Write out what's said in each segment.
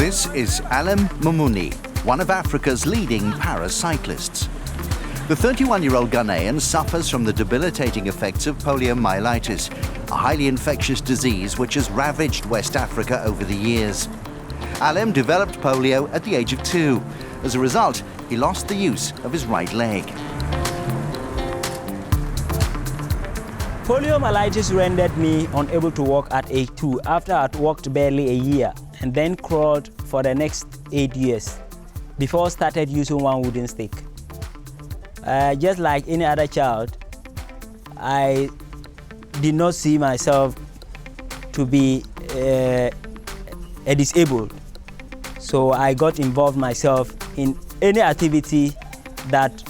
This is Alem Mumuni, one of Africa's leading paracyclists. The 31-year-old Ghanaian suffers from the debilitating effects of poliomyelitis, a highly infectious disease which has ravaged West Africa over the years. Alem developed polio at the age of 2. As a result, he lost the use of his right leg. Poliomyelitis rendered me unable to walk at age 2 after I'd walked barely a year and then crawled for the next 8 years before I started using one wooden stick. Just like any other child, I did not see myself to be a disabled. So I got involved myself in any activity that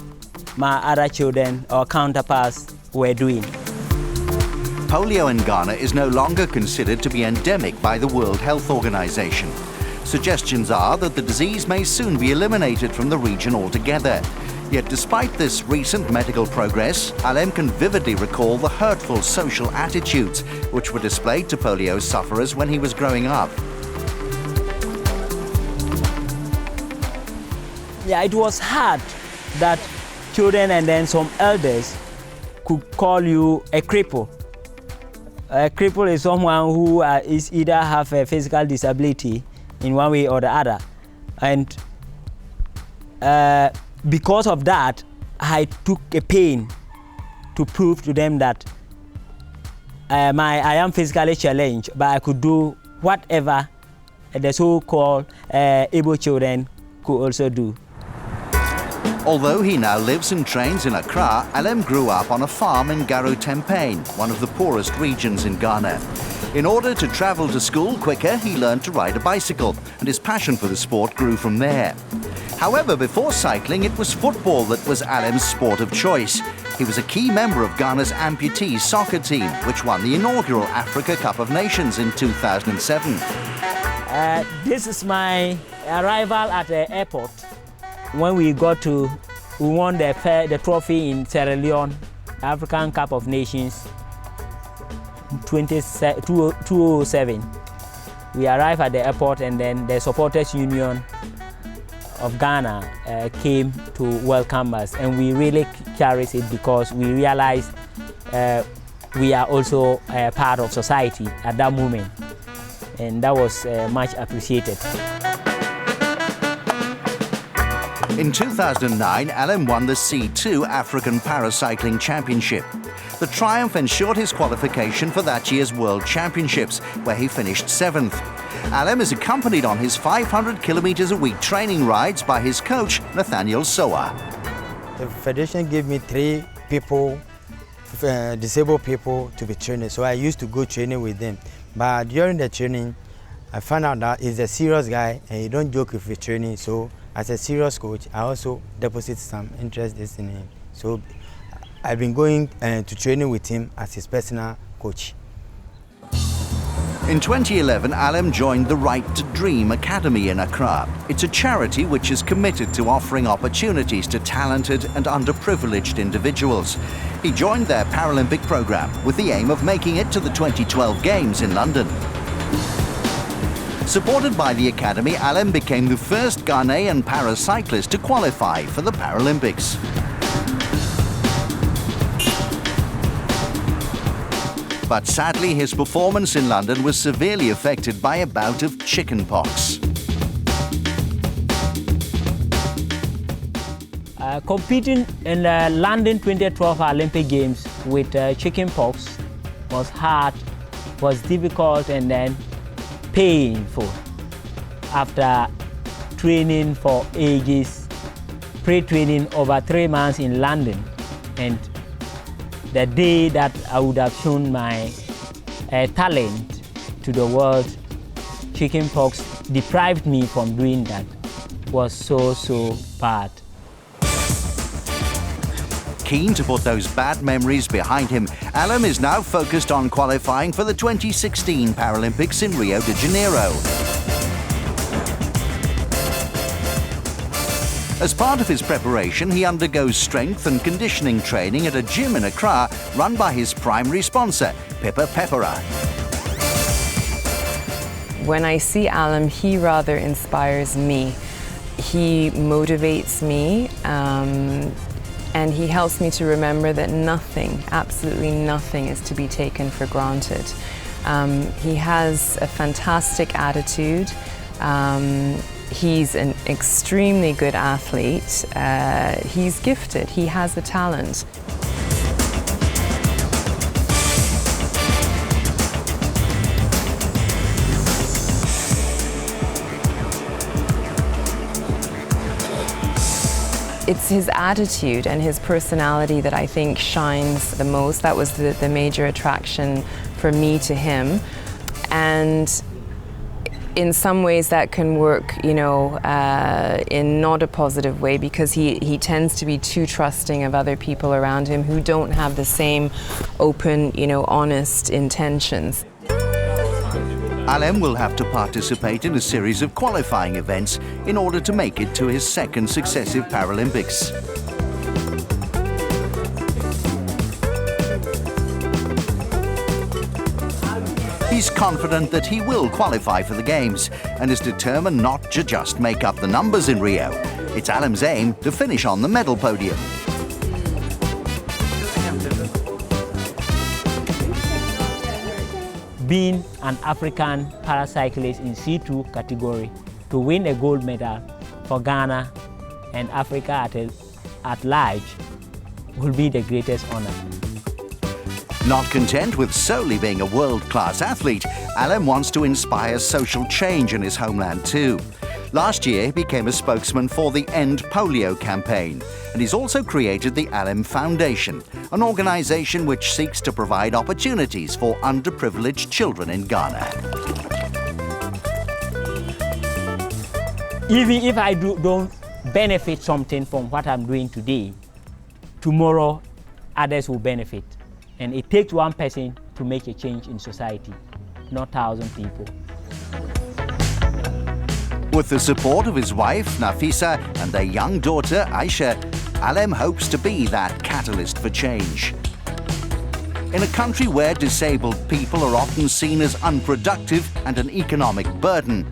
my other children or counterparts were doing. Polio in Ghana is no longer considered to be endemic by the World Health Organization. Suggestions are that the disease may soon be eliminated from the region altogether. Yet despite this recent medical progress, Alem can vividly recall the hurtful social attitudes which were displayed to polio sufferers when he was growing up. Yeah, it was hard that children and then some elders could call you a cripple. A cripple is someone who is either have a physical disability in one way or the other. And because of that, I took a pain to prove to them that I am physically challenged, but I could do whatever the so-called able children could also do. Although he now lives and trains in Accra, Alem grew up on a farm in Garotempein, one of the poorest regions in Ghana. In order to travel to school quicker, he learned to ride a bicycle, and his passion for the sport grew from there. However, before cycling, it was football that was Alem's sport of choice. He was a key member of Ghana's amputee soccer team, which won the inaugural Africa Cup of Nations in 2007. This is my arrival at the airport. When we won the trophy in Sierra Leone, African Cup of Nations 2007. We arrived at the airport, and then the Supporters Union of Ghana came to welcome us, and we really cherish it because we realized we are also part of society at that moment, and that was much appreciated. In 2009, Alem won the C2 African Paracycling Championship. The triumph ensured his qualification for that year's World Championships, where he finished 7th. Alem is accompanied on his 500 kilometers a week training rides by his coach, Nathaniel Soa. The federation gave me 3 people, disabled people, to be trained, so I used to go training with them. But during the training, I found out that he's a serious guy and he don't joke with the training, so as a serious coach, I also deposit some interest in him. So I've been going to training with him as his personal coach. In 2011, Alem joined the Right to Dream Academy in Accra. It's a charity which is committed to offering opportunities to talented and underprivileged individuals. He joined their Paralympic program with the aim of making it to the 2012 Games in London. Supported by the Academy, Alem became the first Ghanaian paracyclist to qualify for the Paralympics. But sadly, his performance in London was severely affected by a bout of chickenpox. Competing in the London 2012 Olympic Games with chickenpox was hard, was difficult, and then painful. After training for ages, pre-training over 3 months in London, and the day that I would have shown my talent to the world, chickenpox deprived me from doing that. It was so bad. Keen to put those bad memories behind him, Alem is now focused on qualifying for the 2016 Paralympics in Rio de Janeiro. As part of his preparation, he undergoes strength and conditioning training at a gym in Accra run by his primary sponsor, Pepper Pepera. when I see Alem, he rather inspires me. He motivates me, and he helps me to remember that nothing, absolutely nothing, is to be taken for granted. He has a fantastic attitude. He's an extremely good athlete. He's gifted. He has a talent. It's his attitude and his personality that I think shines the most. That was the major attraction for me to him. And in some ways that can work, you know, in not a positive way, because he tends to be too trusting of other people around him who don't have the same open, you know, honest intentions. Alem will have to participate in a series of qualifying events in order to make it to his second successive Paralympics. He's confident that he will qualify for the Games and is determined not to just make up the numbers in Rio. It's Alem's aim to finish on the medal podium. Being an African paracyclist in C2 category, to win a gold medal for Ghana and Africa at large will be the greatest honor. Not content with solely being a world-class athlete, Alem wants to inspire social change in his homeland too. Last year, he became a spokesman for the End Polio campaign, and he's also created the Alem Foundation, an organisation which seeks to provide opportunities for underprivileged children in Ghana. Even if I don't benefit something from what I'm doing today, tomorrow others will benefit. And it takes one person to make a change in society, not 1,000 people. With the support of his wife, Nafisa, and their young daughter, Aisha, Alem hopes to be that catalyst for change. In a country where disabled people are often seen as unproductive and an economic burden,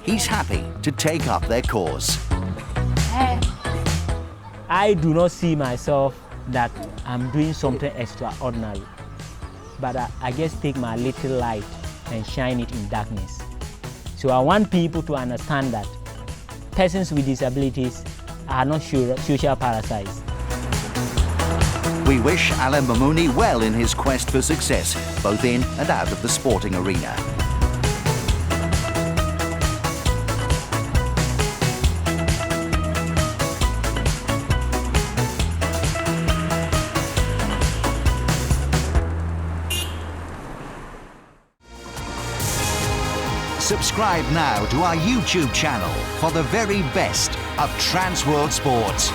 he's happy to take up their cause. I do not see myself that I'm doing something extraordinary, but I just take my little light and shine it in darkness. So I want people to understand that persons with disabilities are not social parasites. We wish Alem Mumuni well in his quest for success, both in and out of the sporting arena. Subscribe now to our YouTube channel for the very best of Trans World Sports.